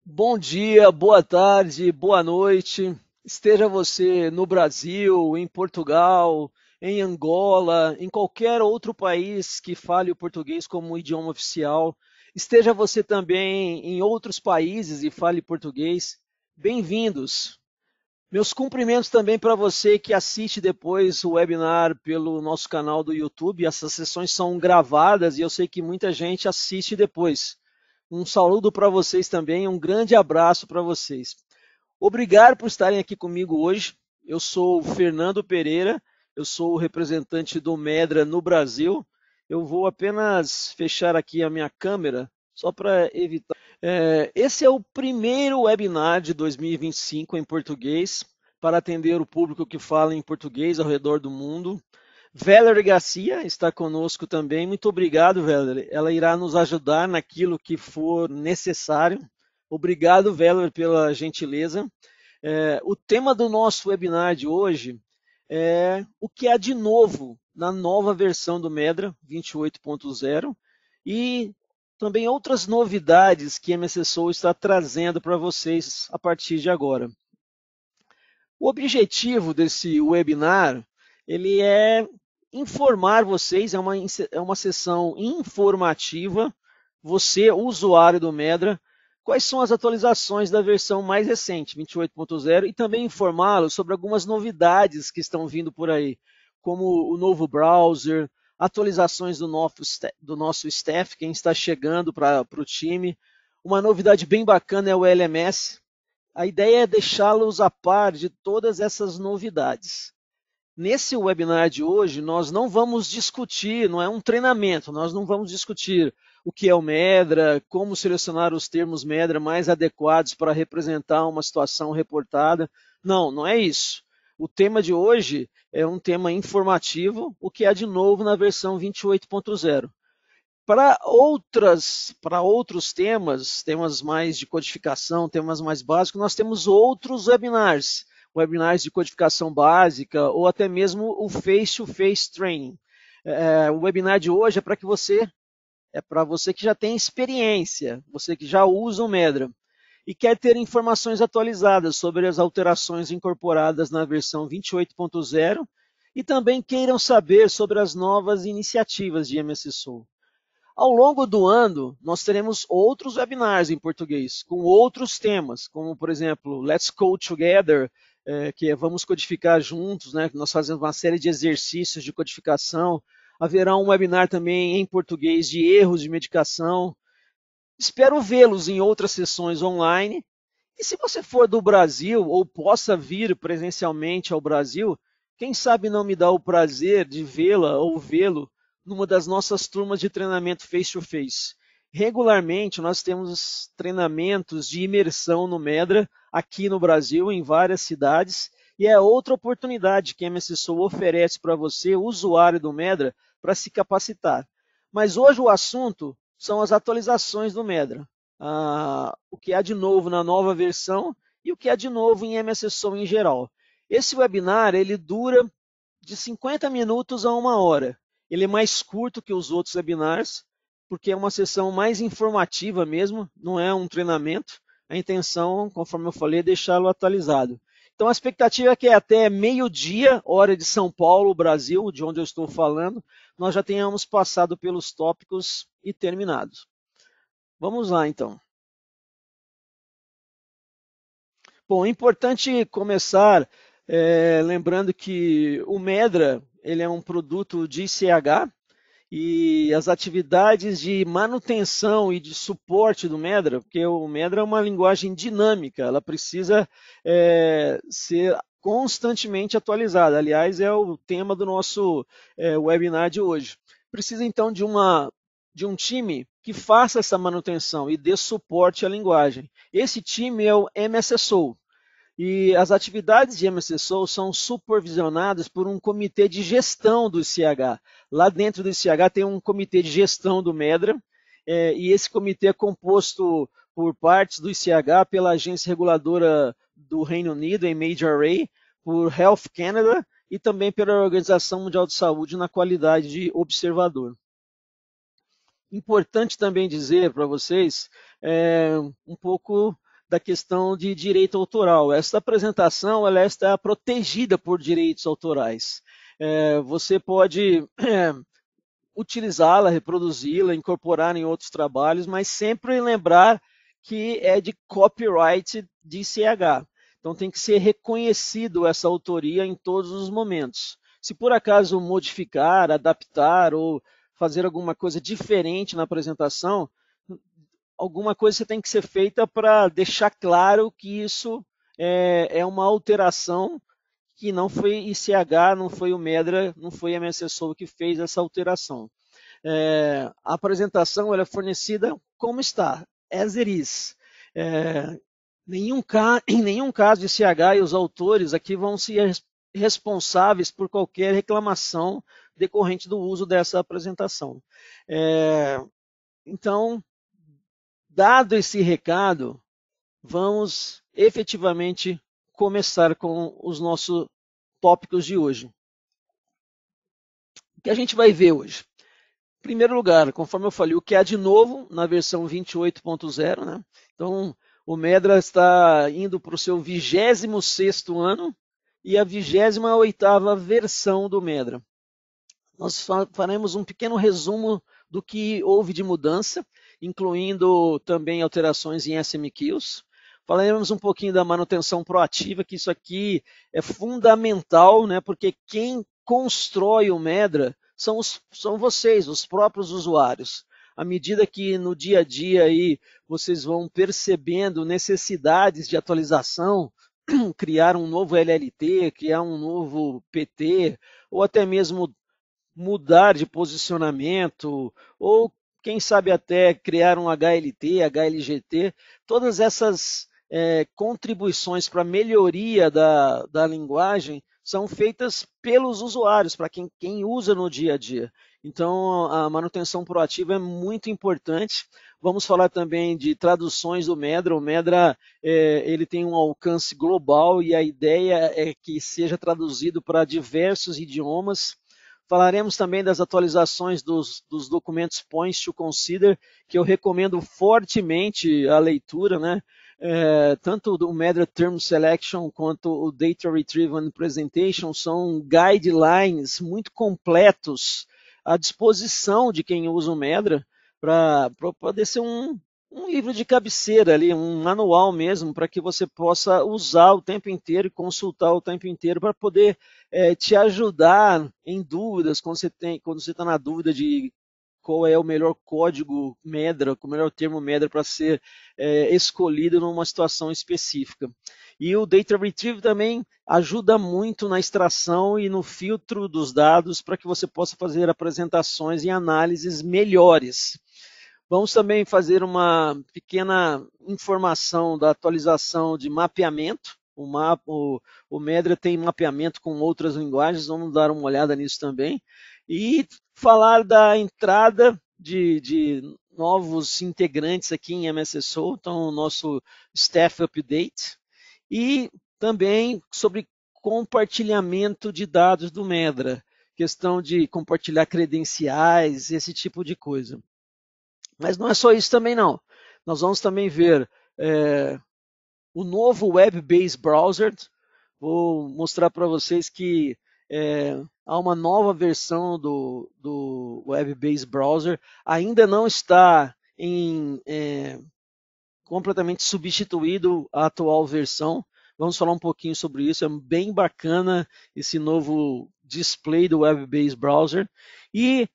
Bom dia, boa tarde, boa noite. Esteja você no Brasil, em Portugal, em Angola, em qualquer outro país que fale o português como idioma oficial. Esteja você também em outros países e fale português. Bem-vindos. Meus cumprimentos também para você que assiste depois o webinar pelo nosso canal do YouTube. Essas sessões são gravadas e eu sei que muita gente assiste depois. Um saludo para vocês também, um grande abraço para vocês. Obrigado por estarem aqui comigo hoje. Eu sou o Fernando Pereira, eu sou o representante do Medra no Brasil. Eu vou apenas fechar aqui a minha câmera, só para evitar. Esse é o primeiro webinar de 2025 em português, para atender o público que fala em português ao redor do mundo. Valerie Garcia está conosco também. Muito obrigado, Valerie. Ela irá nos ajudar naquilo que for necessário. Obrigado, Valerie, pela gentileza. O tema do nosso webinar de hoje é o que há de novo na nova versão do Medra 28.0 e também outras novidades que a MSSO está trazendo para vocês a partir de agora. O objetivo desse webinar ele é informar vocês, é uma sessão informativa, você, usuário do Medra, quais são as atualizações da versão mais recente, 28.0, e também informá-los sobre algumas novidades que estão vindo por aí, como o novo browser, atualizações do nosso staff, quem está chegando para o time. Uma novidade bem bacana é o LMS. A ideia é deixá-los a par de todas essas novidades. Nesse webinar de hoje, nós não vamos discutir, não é um treinamento, nós não vamos discutir o que é o Medra, como selecionar os termos Medra mais adequados para representar uma situação reportada. Não, não é isso. O tema de hoje é um tema informativo, o que há de novo na versão 28.0. Para outros temas mais de codificação, temas mais básicos, nós temos outros webinars de codificação básica ou até mesmo o face-to-face training. O webinar de hoje é para você que já tem experiência, você que já usa o Medra e quer ter informações atualizadas sobre as alterações incorporadas na versão 28.0 e também queiram saber sobre as novas iniciativas de MSSO. Ao longo do ano, nós teremos outros webinars em português, com outros temas, como, por exemplo, Let's Code Together, que é Vamos Codificar Juntos, né? Nós fazemos uma série de exercícios de codificação. Haverá um webinar também em português de erros de medicação. Espero vê-los em outras sessões online. E se você for do Brasil ou possa vir presencialmente ao Brasil, quem sabe não me dá o prazer de vê-la ou vê-lo numa das nossas turmas de treinamento face-to-face. Regularmente, nós temos treinamentos de imersão no Medra aqui no Brasil, em várias cidades, e é outra oportunidade que a MSSO oferece para você, usuário do Medra, para se capacitar. Mas hoje o assunto são as atualizações do Medra. O que há de novo na nova versão e o que há de novo em MSSO em geral. Esse webinar ele dura de 50 minutos a 1 hora. Ele é mais curto que os outros webinars, porque é uma sessão mais informativa mesmo, não é um treinamento. A intenção, conforme eu falei, é deixá-lo atualizado. Então a expectativa é que até meio-dia, hora de São Paulo, Brasil, de onde eu estou falando, nós já tenhamos passado pelos tópicos e terminado. Vamos lá, então. Bom, é importante começar lembrando que o Medra ele é um produto de ICH e as atividades de manutenção e de suporte do Medra, porque o Medra é uma linguagem dinâmica, ela precisa ser constantemente atualizada. Aliás, é o tema do nosso webinar de hoje. Precisa então de um time que faça essa manutenção e dê suporte à linguagem. Esse time é o MSSO. E as atividades de MSSO são supervisionadas por um comitê de gestão do ICH. Lá dentro do ICH tem um comitê de gestão do Medra, e esse comitê é composto por partes do ICH, pela agência reguladora do Reino Unido, em Major Array, por Health Canada e também pela Organização Mundial de Saúde na qualidade de observador. Importante também dizer para vocês um pouco da questão de direito autoral. Esta apresentação ela está protegida por direitos autorais. Você pode utilizá-la, reproduzi-la, incorporar em outros trabalhos, mas sempre lembrar que é de copyright de ICH. Então tem que ser reconhecido essa autoria em todos os momentos. Se por acaso modificar, adaptar ou fazer alguma coisa diferente na apresentação, alguma coisa tem que ser feita para deixar claro que isso é uma alteração que não foi ICH, não foi o Medra, não foi a MS Soul que fez essa alteração. A apresentação ela é fornecida como está, as it is. Em nenhum caso de ICH e os autores aqui vão ser responsáveis por qualquer reclamação decorrente do uso dessa apresentação. Então, dado esse recado, vamos efetivamente começar com os nossos tópicos de hoje. O que a gente vai ver hoje? Em primeiro lugar, conforme eu falei, o que há de novo na versão 28.0, né? Então, o Medra está indo para o seu 26º ano e a 28ª versão do Medra. Nós faremos um pequeno resumo do que houve de mudança, incluindo também alterações em SMQs. Falaremos um pouquinho da manutenção proativa, que isso aqui é fundamental, né? Porque quem constrói o Medra são vocês, os próprios usuários. À medida que no dia a dia aí vocês vão percebendo necessidades de atualização, criar um novo LLT, criar um novo PT, ou até mesmo mudar de posicionamento, ou quem sabe até criar um HLT, HLGT, todas essas contribuições para a melhoria da linguagem são feitas pelos usuários, para quem usa no dia a dia. Então, a manutenção proativa é muito importante. Vamos falar também de traduções do Medra. O Medra ele tem um alcance global e a ideia é que seja traduzido para diversos idiomas. Falaremos também das atualizações dos documentos Points to Consider, que eu recomendo fortemente a leitura, né? Tanto o Medra Term Selection quanto o Data Retrieval and Presentation são guidelines muito completos à disposição de quem usa o Medra para poder ser um livro de cabeceira ali, um manual mesmo, para que você possa usar o tempo inteiro e consultar o tempo inteiro para poder te ajudar em dúvidas, quando você está na dúvida de qual é o melhor código Medra, o melhor termo Medra para ser escolhido numa situação específica. E o Data Retrieval também ajuda muito na extração e no filtro dos dados para que você possa fazer apresentações e análises melhores. Vamos também fazer uma pequena informação da atualização de mapeamento. O Medra tem mapeamento com outras linguagens, vamos dar uma olhada nisso também. E falar da entrada de novos integrantes aqui em MS Soul, então o nosso Staff Update. E também sobre compartilhamento de dados do Medra, questão de compartilhar credenciais, esse tipo de coisa. Mas não é só isso também não. Nós vamos também ver o novo Web-Based Browser. Vou mostrar para vocês que há uma nova versão do Web-Based Browser. Ainda não está completamente substituído a atual versão. Vamos falar um pouquinho sobre isso. É bem bacana esse novo display do Web-Based Browser. E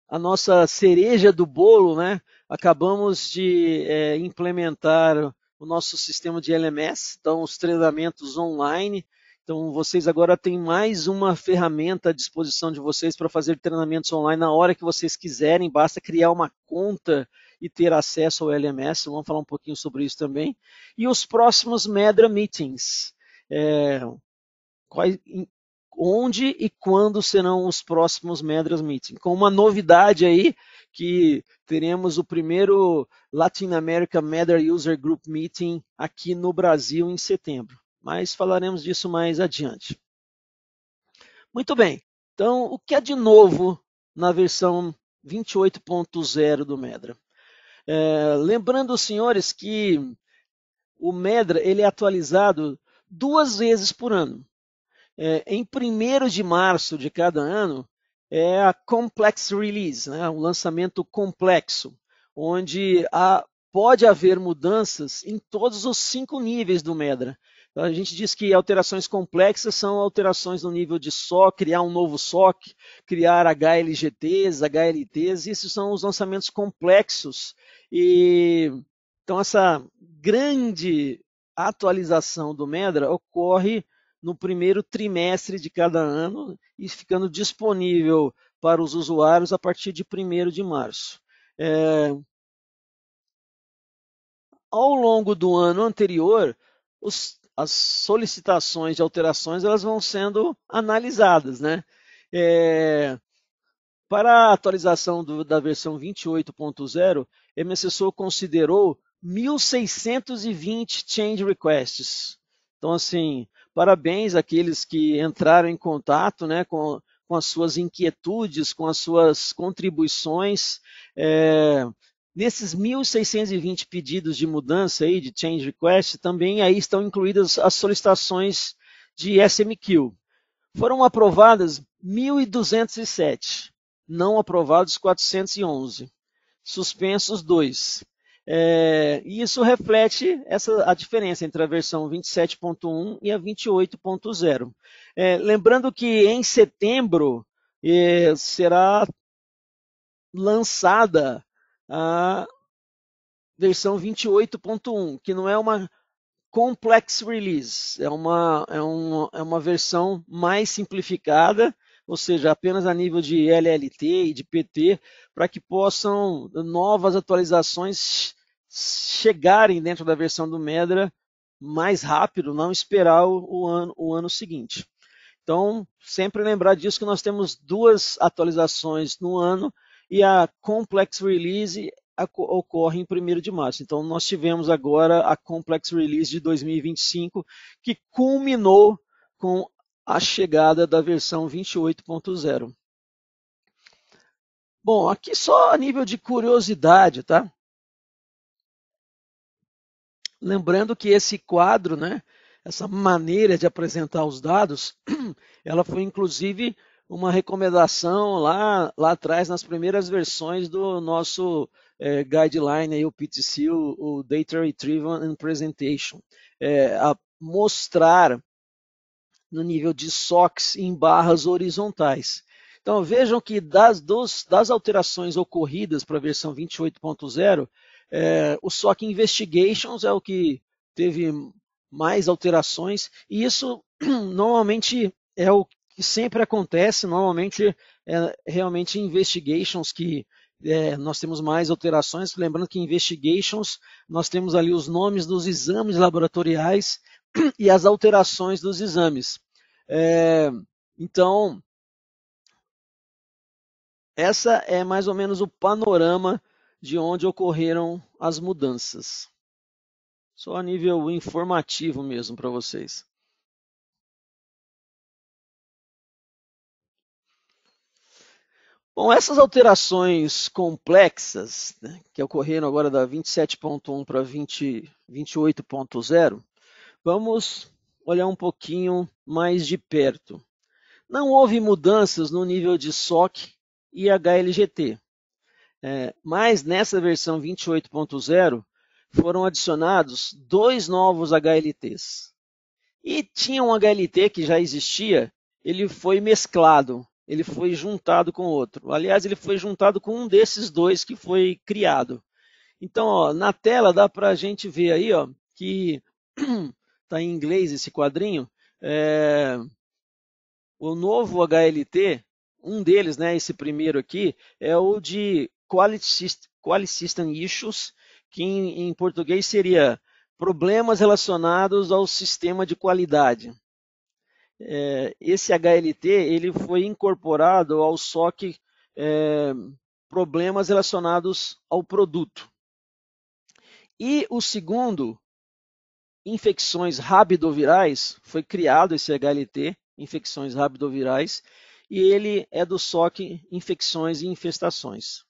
a nossa cereja do bolo, né? Acabamos de implementar o nosso sistema de LMS, então os treinamentos online. Então vocês agora têm mais uma ferramenta à disposição de vocês para fazer treinamentos online na hora que vocês quiserem, basta criar uma conta e ter acesso ao LMS, vamos falar um pouquinho sobre isso também. E os próximos Medra Meetings, onde e quando serão os próximos Medra Meetings. Com uma novidade aí, que teremos o primeiro Latin America Medra User Group Meeting aqui no Brasil em setembro. Mas falaremos disso mais adiante. Muito bem, então o que é de novo na versão 28.0 do Medra? Lembrando, senhores, que o Medra ele é atualizado 2 vezes por ano. Em 1º de março de cada ano é a Complex Release, né, um lançamento complexo, onde pode haver mudanças em todos os 5 níveis do Medra. Então, a gente diz que alterações complexas são alterações no nível de SOC, criar um novo SOC, criar HLGTs, HLTs, esses são os lançamentos complexos. Então, essa grande atualização do Medra ocorre no 1º trimestre de cada ano e ficando disponível para os usuários a partir de 1º de março. Ao longo do ano anterior, as solicitações de alterações elas vão sendo analisadas, né? Para a atualização da versão 28.0, MSSO considerou 1.620 change requests. Então, assim, parabéns àqueles que entraram em contato, né, com as suas inquietudes, com as suas contribuições. Nesses 1.620 pedidos de mudança aí, de change request, também aí estão incluídas as solicitações de SMQ. Foram aprovadas 1.207, não aprovados 411, suspensos 2. E isso reflete a diferença entre a versão 27.1 e a 28.0. Lembrando que em setembro será lançada a versão 28.1, que não é uma complex release, é uma versão mais simplificada, ou seja, apenas a nível de LLT e de PT, para que possam novas atualizações chegarem dentro da versão do Medra mais rápido, não esperar o ano seguinte. Então, sempre lembrar disso que nós temos 2 atualizações no ano e a Complex Release ocorre em 1º de março. Então, nós tivemos agora a Complex Release de 2025, que culminou com a chegada da versão 28.0. Bom, aqui só a nível de curiosidade, tá? Lembrando que esse quadro, né, essa maneira de apresentar os dados, ela foi inclusive uma recomendação lá atrás, nas primeiras versões do nosso guideline, aí, o PTC, o Data Retrieval and Presentation, a mostrar no nível de SOCs em barras horizontais. Então vejam que das alterações ocorridas para a versão 28.0, o SOC Investigations é o que teve mais alterações, e isso normalmente é o que sempre acontece, normalmente é realmente Investigations que nós temos mais alterações. Lembrando que Investigations nós temos ali os nomes dos exames laboratoriais e as alterações dos exames. Então, essa é mais ou menos o panorama de onde ocorreram as mudanças. Só a nível informativo mesmo para vocês. Bom, essas alterações complexas, né, que ocorreram agora da 27.1 para 28.0, vamos olhar um pouquinho mais de perto. Não houve mudanças no nível de SOC e HLGT, mas nessa versão 28.0 foram adicionados 2 novos HLTs. E tinha um HLT que já existia, ele foi mesclado, ele foi juntado com outro. Aliás, ele foi juntado com um desses 2 que foi criado. Então, ó, na tela dá para a gente ver aí, ó, que está em inglês esse quadrinho. O novo HLT, um deles, né, esse primeiro aqui, é o de Quality System Issues, que em português seria problemas relacionados ao sistema de qualidade. Esse HLT ele foi incorporado ao SOC problemas relacionados ao produto. E o segundo, infecções rabidovirais, foi criado esse HLT, infecções rabidovirais, e ele é do SOC infecções e infestações.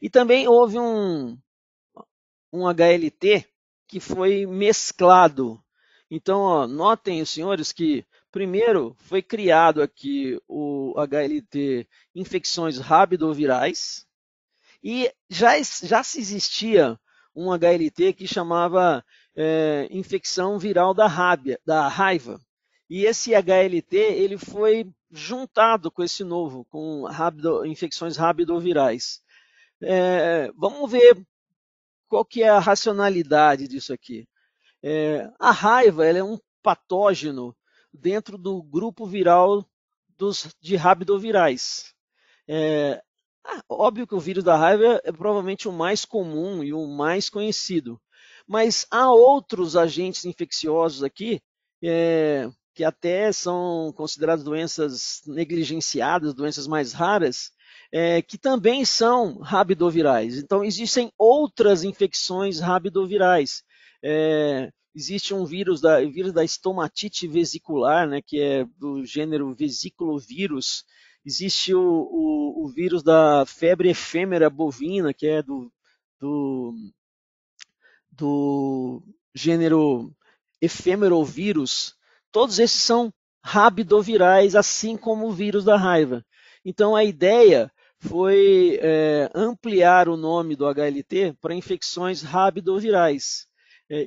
E também houve um HLT que foi mesclado. Então, ó, notem, os senhores, que primeiro foi criado aqui o HLT infecções rabidovirais, e já se existia um HLT que chamava infecção viral da raiva. E esse HLT ele foi juntado com esse novo, com infecções rabidovirais. Vamos ver qual que é a racionalidade disso aqui. A raiva ela é um patógeno dentro do grupo viral de rabidovirais. É, óbvio que o vírus da raiva é provavelmente o mais comum e o mais conhecido, mas há outros agentes infecciosos aqui que até são considerados doenças negligenciadas, doenças mais raras, que também são rabidovirais. Então, existem outras infecções rabidovirais. Existe um vírus da estomatite vesicular, né, que é do gênero vesiculovírus. Existe o vírus da febre efêmera bovina, que é do gênero efemerovírus. Todos esses são rabidovirais, assim como o vírus da raiva. Então, a ideia foi ampliar o nome do HLT para infecções rabidovirais.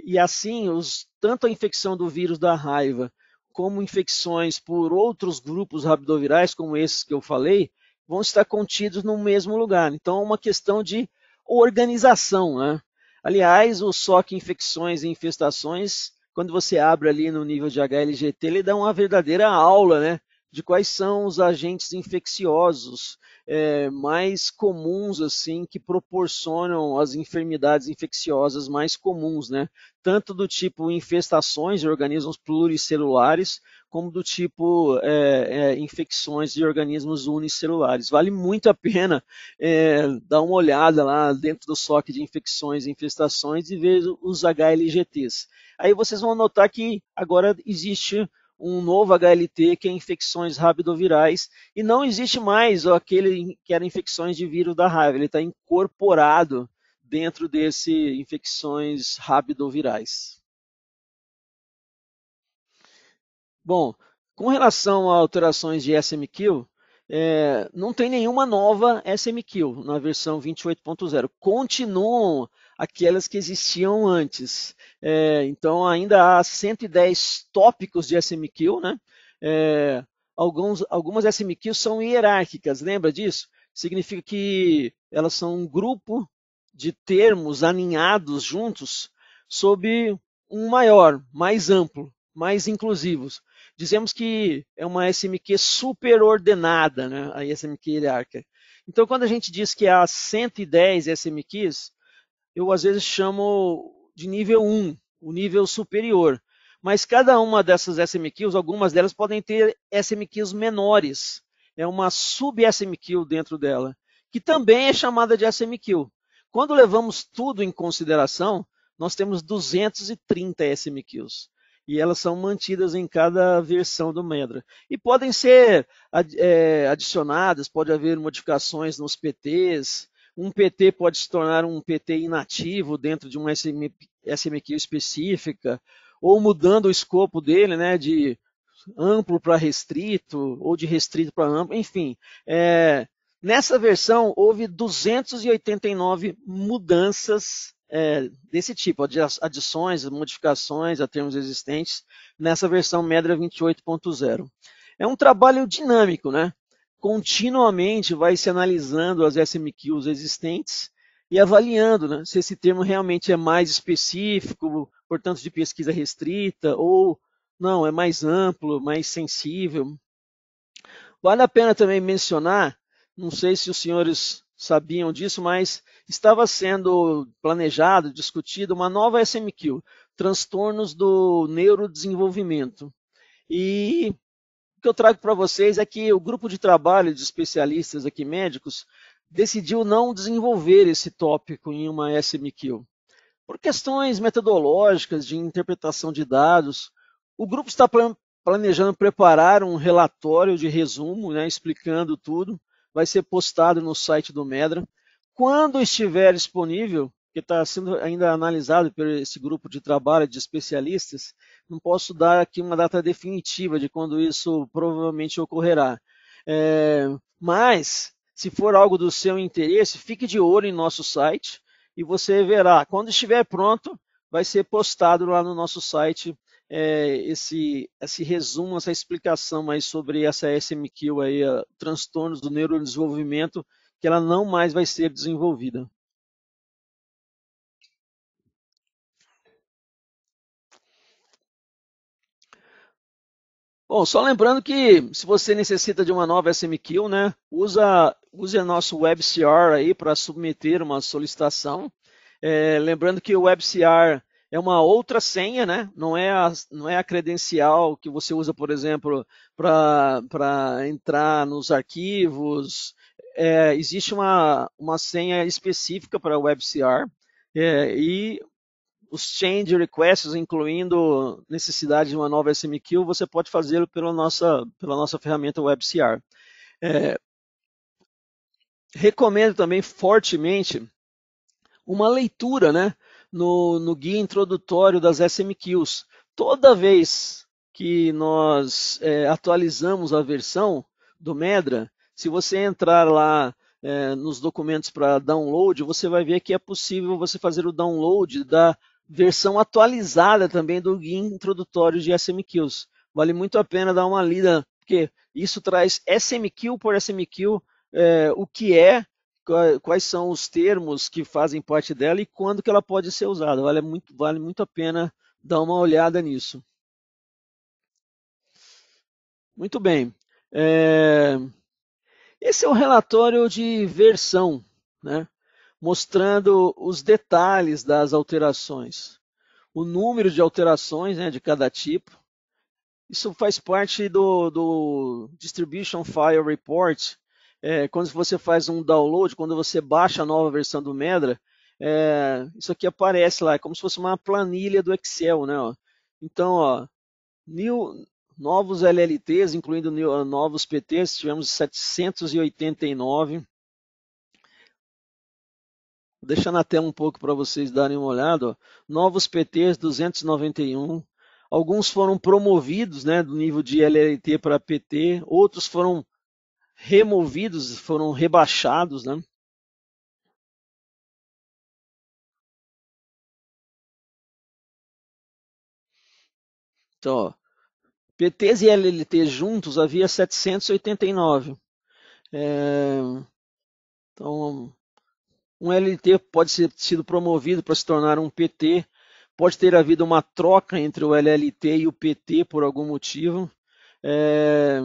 E assim, tanto a infecção do vírus da raiva como infecções por outros grupos rabidovirais, como esses que eu falei, vão estar contidos no mesmo lugar. Então, é uma questão de organização, né? Aliás, o SOC Infecções e Infestações, quando você abre ali no nível de HLGT, ele dá uma verdadeira aula, né, de quais são os agentes infecciosos mais comuns, assim, que proporcionam as enfermidades infecciosas mais comuns, né? Tanto do tipo infestações de organismos pluricelulares, como do tipo infecções de organismos unicelulares. Vale muito a pena dar uma olhada lá dentro do SOC de infecções e infestações e ver os HLGTs. Aí vocês vão notar que agora existe um novo HLT, que é infecções rabidovirais, e não existe mais aquele que era infecções de vírus da raiva, ele está incorporado dentro desse infecções rabidovirais. Bom, com relação a alterações de SMQ, não tem nenhuma nova SMQ na versão 28.0. Continuam aquelas que existiam antes. Então, ainda há 110 tópicos de SMQ, né? Algumas SMQs são hierárquicas, lembra disso? Significa que elas são um grupo de termos aninhados juntos sob um maior, mais amplo, mais inclusivos. Dizemos que é uma SMQ superordenada, né? A SMQ hierárquica. Então, quando a gente diz que há 110 SMQs, eu às vezes chamo de nível 1, o nível superior. Mas cada uma dessas SMQs, algumas delas podem ter SMQs menores. É uma sub-SMQ dentro dela, que também é chamada de SMQ. Quando levamos tudo em consideração, nós temos 230 SMQs. E elas são mantidas em cada versão do Medra. E podem ser adicionadas, pode haver modificações nos PTs. Um PT pode se tornar um PT inativo dentro de uma SMQ específica, ou mudando o escopo dele, né, de amplo para restrito, ou de restrito para amplo, enfim. Nessa versão, houve 289 mudanças desse tipo, adições, modificações a termos existentes, nessa versão Medra 28.0. É um trabalho dinâmico, né? Continuamente vai se analisando as SMQs existentes e avaliando, né, se esse termo realmente é mais específico, portanto, de pesquisa restrita, ou não, é mais amplo, mais sensível. Vale a pena também mencionar, não sei se os senhores sabiam disso, mas estava sendo planejado, discutido uma nova SMQ, transtornos do neurodesenvolvimento. E o que eu trago para vocês é que o grupo de trabalho de especialistas aqui médicos decidiu não desenvolver esse tópico em uma SMQ. Por questões metodológicas de interpretação de dados, o grupo está planejando preparar um relatório de resumo, né, explicando tudo. Vai ser postado no site do Medra. Quando estiver disponível, porque está sendo ainda analisado por esse grupo de trabalho de especialistas. Não posso dar aqui uma data definitiva de quando isso provavelmente ocorrerá. Mas, se for algo do seu interesse, fique de olho em nosso site e você verá. Quando estiver pronto, vai ser postado lá no nosso site esse resumo, essa explicação aí sobre essa SMQ, aí, transtornos do neurodesenvolvimento, que ela não mais vai ser desenvolvida. Bom, só lembrando que se você necessita de uma nova SMQ, né, use o nosso WebCR aí para submeter uma solicitação. Lembrando que o WebCR é uma outra senha, né? Não é a credencial que você usa, por exemplo, para entrar nos arquivos. Existe uma senha específica para o WebCR e os change requests, incluindo necessidade de uma nova SMQ, você pode fazê-lo pela nossa ferramenta WebCR. Recomendo também fortemente uma leitura, né, no guia introdutório das SMQs. Toda vez que nós atualizamos a versão do Medra, se você entrar lá nos documentos para download, você vai ver que é possível você fazer o download da versão atualizada também do guia introdutório de SMQs. Vale muito a pena dar uma lida, porque isso traz SMQ por SMQ, o que é, quais são os termos que fazem parte dela e quando que ela pode ser usada. Vale muito a pena dar uma olhada nisso. Muito bem. É, Esse é o relatório de versão, né? Mostrando os detalhes das alterações, o número de alterações, né, de cada tipo. Isso faz parte do Distribution File Report. Quando você faz um download, quando você baixa a nova versão do Medra, isso aqui aparece lá, é como se fosse uma planilha do Excel, né? Ó. Então, ó, new, novos LLTs, incluindo novos PTs, tivemos 789. Vou deixar na tela um pouco para vocês darem uma olhada. Ó. Novos PTs, 291. Alguns foram promovidos, né, do nível de LLT para PT, outros foram removidos, foram rebaixados, né? Então, ó, PTs e LLT juntos havia 789. É, então, um LLT pode ter sido promovido para se tornar um PT, pode ter havido uma troca entre o LLT e o PT por algum motivo. É,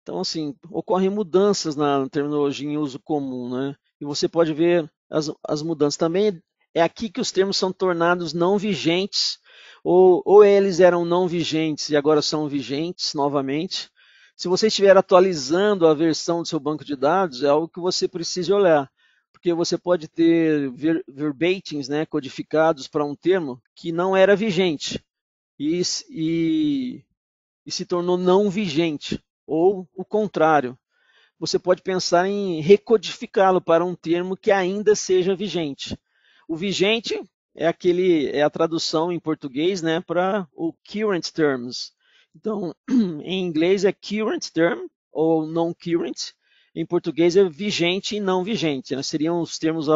Então, assim, ocorrem mudanças na terminologia em uso comum, né? E você pode ver as mudanças. Também é aqui que os termos são tornados não vigentes, ou eles eram não vigentes e agora são vigentes novamente. Se você estiver atualizando a versão do seu banco de dados, é algo que você precisa olhar, porque você pode ter verbatins, né, codificados para um termo que não era vigente. E, e e se tornou não vigente, ou o contrário. Você pode pensar em recodificá-lo para um termo que ainda seja vigente. O vigente é a tradução em português, né, para o current terms. Então, em inglês é current term ou non-current. Em português é vigente e não vigente. Né? Seriam os termos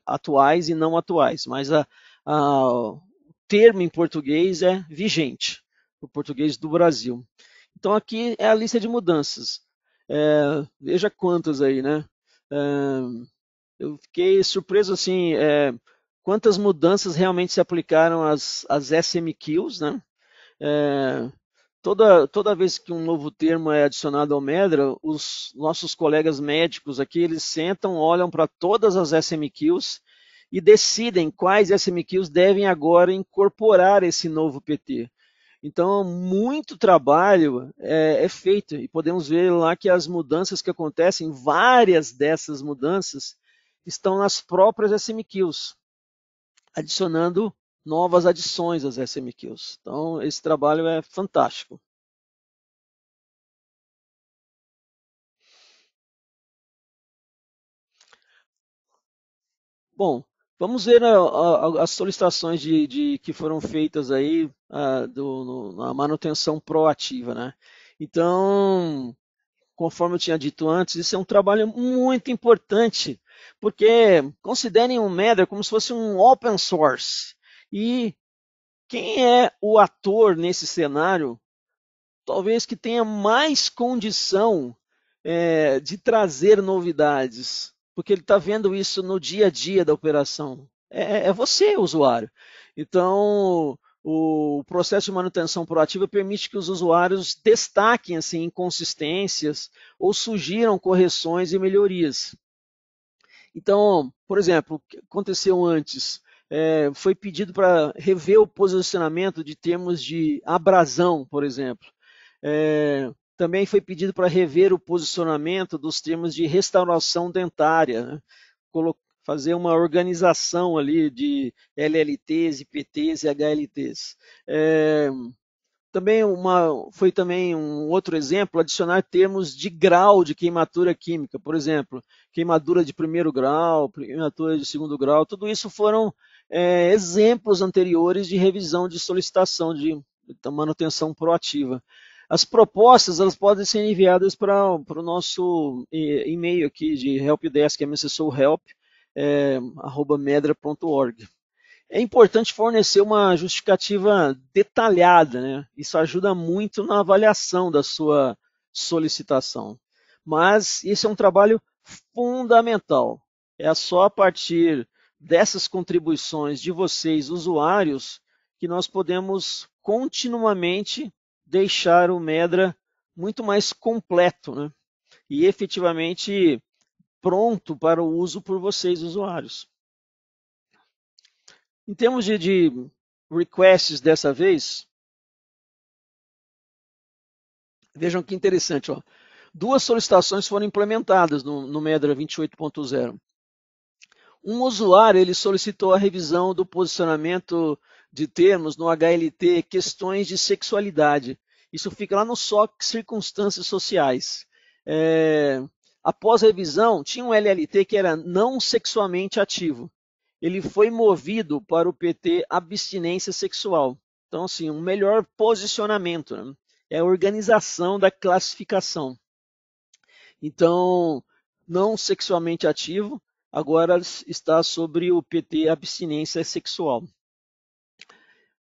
atuais e não atuais. Mas o termo em português é vigente, o português do Brasil. Então aqui é a lista de mudanças. Veja quantas aí, né? É, eu fiquei surpreso assim, quantas mudanças realmente se aplicaram às SMQs, né? É, toda vez que um novo termo é adicionado ao Medra, os nossos colegas médicos aqui, eles sentam, olham para todas as SMQs e decidem quais SMQs devem agora incorporar esse novo PT. Então, muito trabalho é feito e podemos ver lá que as mudanças que acontecem, várias dessas mudanças, estão nas próprias SMQs, adicionando novas adições às SMQs. Então, esse trabalho é fantástico. Bom, Vamos ver as solicitações que foram feitas aí na manutenção proativa, né? Então, conforme eu tinha dito antes, isso é um trabalho muito importante, porque considerem o Medra como se fosse um open source. E quem é o ator nesse cenário, talvez que tenha mais condição de trazer novidades, porque ele está vendo isso no dia a dia da operação. É você, usuário. Então, o processo de manutenção proativa permite que os usuários destaquem assim, inconsistências ou sugiram correções e melhorias. Então, por exemplo, o que aconteceu antes? Foi pedido para rever o posicionamento de termos de abrasão, por exemplo. Também foi pedido para rever o posicionamento dos termos de restauração dentária, né? Fazer uma organização ali de LLTs, IPTs e HLTs. Foi também um outro exemplo adicionar termos de grau de queimadura química, por exemplo, queimadura de primeiro grau, queimadura de segundo grau, tudo isso foram exemplos anteriores de revisão de solicitação de manutenção proativa. As propostas elas podem ser enviadas para o nosso e-mail aqui de helpdesk, mssohelp@medra.org. É importante fornecer uma justificativa detalhada, né? Isso ajuda muito na avaliação da sua solicitação. Mas esse é um trabalho fundamental. É só a partir dessas contribuições de vocês, usuários, que nós podemos continuamente deixar o Medra muito mais completo, né? E efetivamente pronto para o uso por vocês, usuários. Em termos de requests dessa vez, vejam que interessante, ó. Duas solicitações foram implementadas no Medra 28.0. Um usuário ele solicitou a revisão do posicionamento de termos no HLT questões de sexualidade. Isso fica lá no SOC circunstâncias sociais. Após a revisão, tinha um LLT que era não sexualmente ativo. Ele foi movido para o PT abstinência sexual. Então, assim, um melhor posicionamento, né? É a organização da classificação. Então, não sexualmente ativo, agora está sobre o PT abstinência sexual.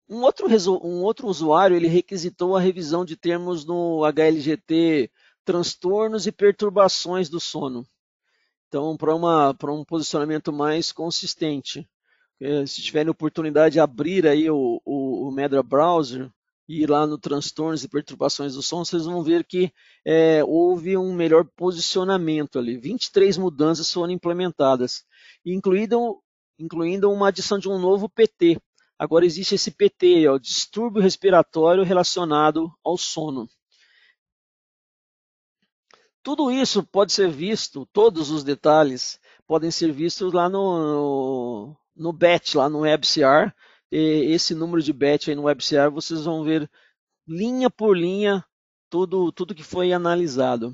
Um outro usuário ele requisitou a revisão de termos no HLGT transtornos e perturbações do sono. Então, para um posicionamento mais consistente. Se tiverem oportunidade de abrir aí o Medra Browser e ir lá no transtornos e perturbações do som, vocês vão ver que houve um melhor posicionamento ali. 23 mudanças foram implementadas, incluindo uma adição de um novo PT. Agora existe esse PT, ó, distúrbio respiratório relacionado ao sono. Tudo isso pode ser visto, todos os detalhes podem ser vistos lá no BET, lá no WebCR. Esse número de BET aí no WebCR, vocês vão ver linha por linha tudo que foi analisado.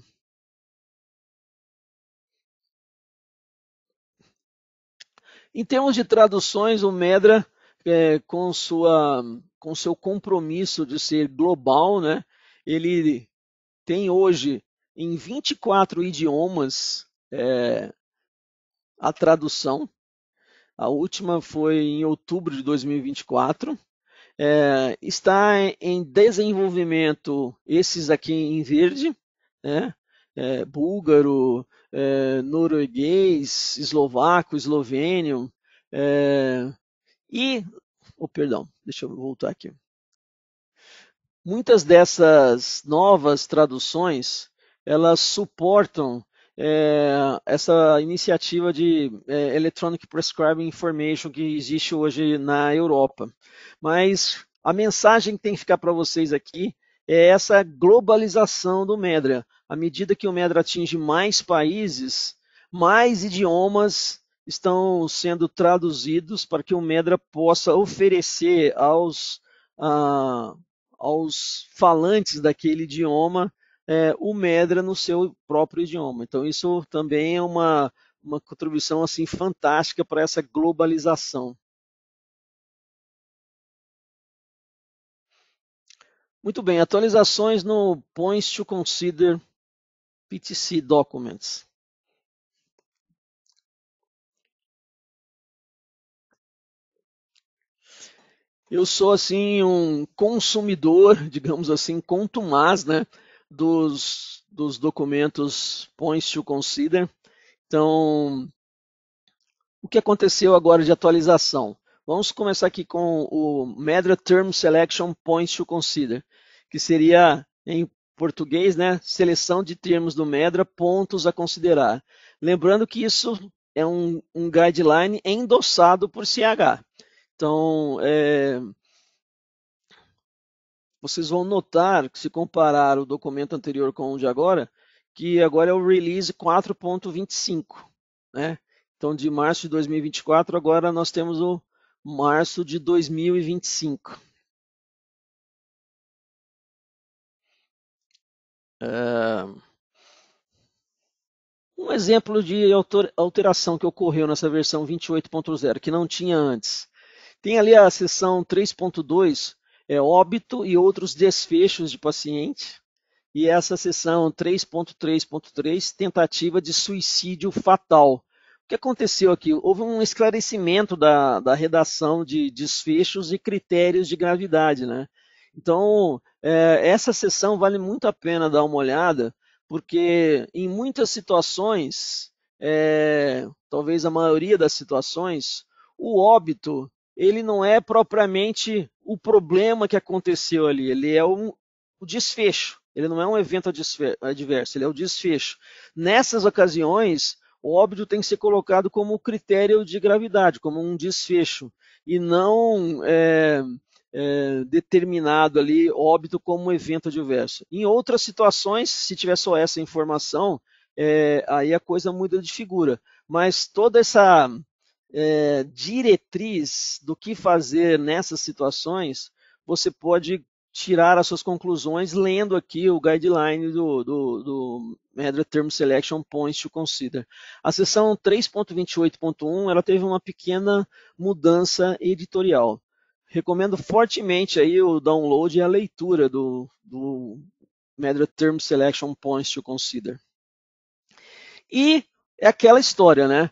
Em termos de traduções, o Medra, com seu compromisso de ser global, né, ele tem hoje em 24 idiomas a tradução. A última foi em outubro de 2024. Está em desenvolvimento esses aqui em verde, né? Búlgaro, norueguês, eslovaco, eslovênio. Perdão, deixa eu voltar aqui. Muitas dessas novas traduções, elas suportam essa iniciativa de Electronic Prescribing Information que existe hoje na Europa. Mas a mensagem que tem que ficar para vocês aqui é essa globalização do Medra. À medida que o Medra atinge mais países, mais idiomas estão sendo traduzidos para que o Medra possa oferecer aos falantes daquele idioma o Medra no seu próprio idioma. Então, isso também é uma contribuição assim fantástica para essa globalização. Muito bem, atualizações no Points to Consider PTC Documents. Eu sou assim um consumidor, digamos assim, contumaz, né, dos documentos Points to Consider. Então, o que aconteceu agora de atualização? Vamos começar aqui com o Medra Term Selection Points to Consider, que seria em português, né, seleção de termos do Medra, pontos a considerar. Lembrando que isso é um guideline endossado por CH. Então, vocês vão notar que se comparar o documento anterior com o de agora, que agora é o Release 4.25, né? Então, de março de 2024, agora nós temos o março de 2025. Um exemplo de alteração que ocorreu nessa versão 28.0, que não tinha antes. Tem ali a seção 3.2, óbito e outros desfechos de paciente. E essa seção 3.3.3, tentativa de suicídio fatal. O que aconteceu aqui? Houve um esclarecimento da redação de desfechos e critérios de gravidade, né? Então, essa seção vale muito a pena dar uma olhada, porque em muitas situações, talvez a maioria das situações, o óbito ele não é propriamente o problema que aconteceu ali, ele é o desfecho. Ele não é um evento adverso, ele é o desfecho. Nessas ocasiões, o óbito tem que ser colocado como critério de gravidade, como um desfecho, e não determinado ali óbito como um evento adverso. Em outras situações, se tiver só essa informação, aí a coisa muda de figura. Mas toda essa diretriz do que fazer nessas situações, você pode tirar as suas conclusões lendo aqui o guideline do Medra Term Selection Points to Consider. A seção 3.28.1 ela teve uma pequena mudança editorial. Recomendo fortemente aí o download e a leitura do Medra Term Selection Points to Consider. E é aquela história, né?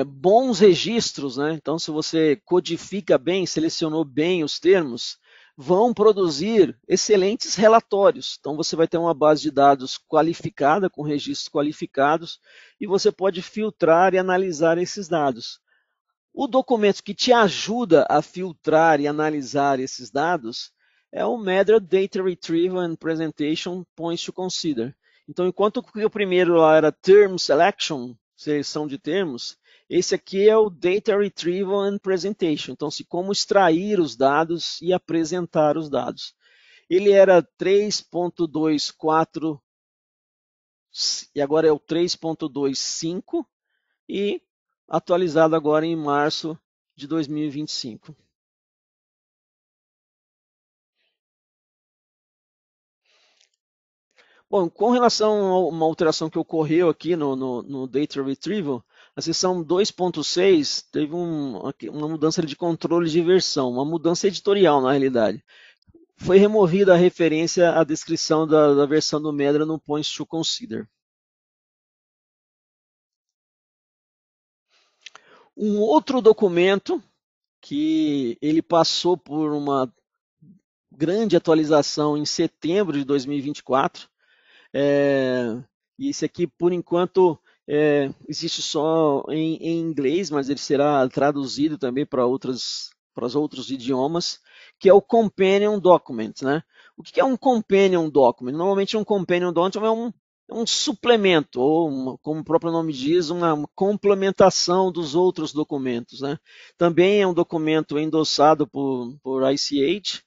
Bons registros, né? Então, se você codifica bem, selecionou bem os termos, vão produzir excelentes relatórios. Então, você vai ter uma base de dados qualificada, com registros qualificados, e você pode filtrar e analisar esses dados. O documento que te ajuda a filtrar e analisar esses dados é o Medra Data Retrieval and Presentation Points to Consider. Então, enquanto o primeiro lá era Term Selection, seleção de termos, esse aqui é o Data Retrieval and Presentation. Então, como extrair os dados e apresentar os dados. Ele era 3.24 e agora é o 3.25 e atualizado agora em março de 2025. Bom, com relação a uma alteração que ocorreu aqui no Data Retrieval, a seção 2.6 teve uma mudança de controle de versão, uma mudança editorial na realidade. Foi removida a referência à descrição da versão do Medra no Points to Consider. Um outro documento que ele passou por uma grande atualização em setembro de 2024. E esse aqui, por enquanto, existe só em inglês, mas ele será traduzido também para os outros idiomas, que é o Companion Document. Né? O que é um Companion Document? Normalmente um Companion Document é um suplemento, ou, como o próprio nome diz, uma complementação dos outros documentos. Né? Também é um documento endossado por ICH,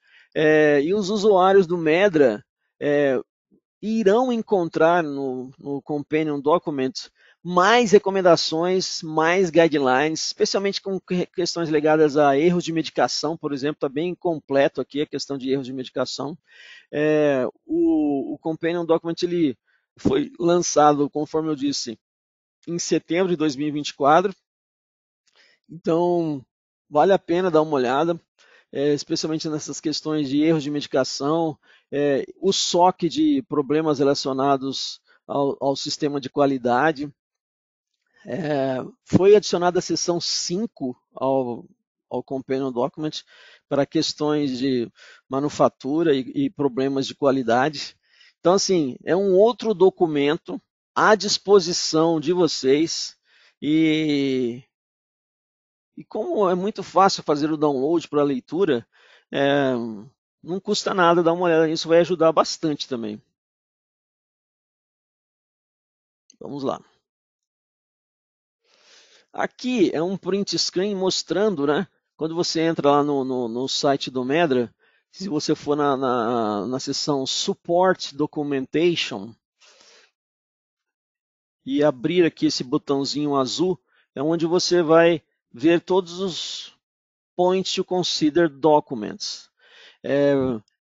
e os usuários do Medra irão encontrar no Companion Document mais recomendações, mais guidelines, especialmente com questões ligadas a erros de medicação, por exemplo, está bem completo aqui a questão de erros de medicação. O Companion Document ele foi lançado, conforme eu disse, em setembro de 2024. Então, vale a pena dar uma olhada, especialmente nessas questões de erros de medicação, o SOC de problemas relacionados ao sistema de qualidade. Foi adicionada a seção 5 ao Companion Document para questões de manufatura e problemas de qualidade. Então, assim, é um outro documento à disposição de vocês e como é muito fácil fazer o download para leitura, é, não custa nada dar uma olhada nisso, vai ajudar bastante também. Vamos lá. Aqui é um print screen mostrando, né? Quando você entra lá no site do Medra, se você for na seção Support Documentation e abrir aqui esse botãozinho azul, é onde você vai ver todos os Points to Consider Documents.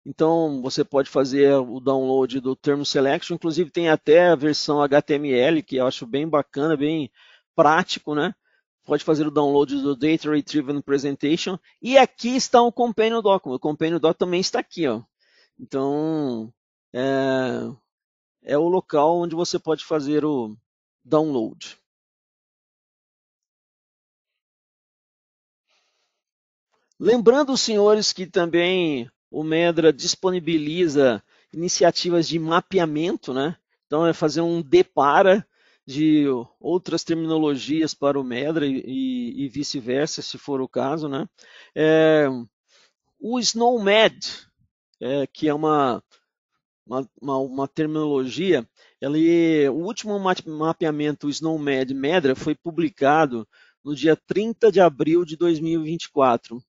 Então, você pode fazer o download do Term Selection, inclusive tem até a versão HTML, que eu acho bem bacana, bem prático, né? Pode fazer o download do Data Retrieval Presentation. E aqui está o Companion Document. O Companion Document também está aqui, ó. Então, é o local onde você pode fazer o download. Lembrando, senhores, que também o Medra disponibiliza iniciativas de mapeamento, né? Então, é fazer um depara de outras terminologias para o Medra e vice-versa, se for o caso, né? O SNOMED, que é uma terminologia, o último mapeamento SNOMED Medra foi publicado no dia 30 de abril de 2024.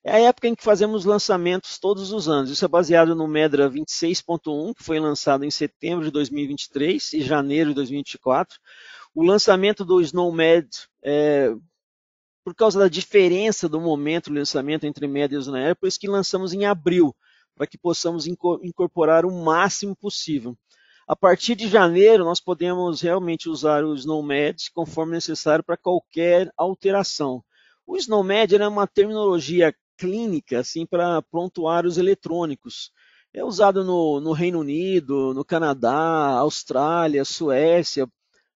É a época em que fazemos lançamentos todos os anos. Isso é baseado no Medra 26.1, que foi lançado em setembro de 2023 e janeiro de 2024. O lançamento do SNOMED, por causa da diferença do momento do lançamento entre Medra e SNOMED, por isso que lançamos em abril, para que possamos incorporar o máximo possível. A partir de janeiro, nós podemos realmente usar o SNOMED conforme necessário para qualquer alteração. O SNOMED é uma terminologia clínica assim, para prontuários eletrônicos. É usado no Reino Unido, no Canadá, Austrália, Suécia,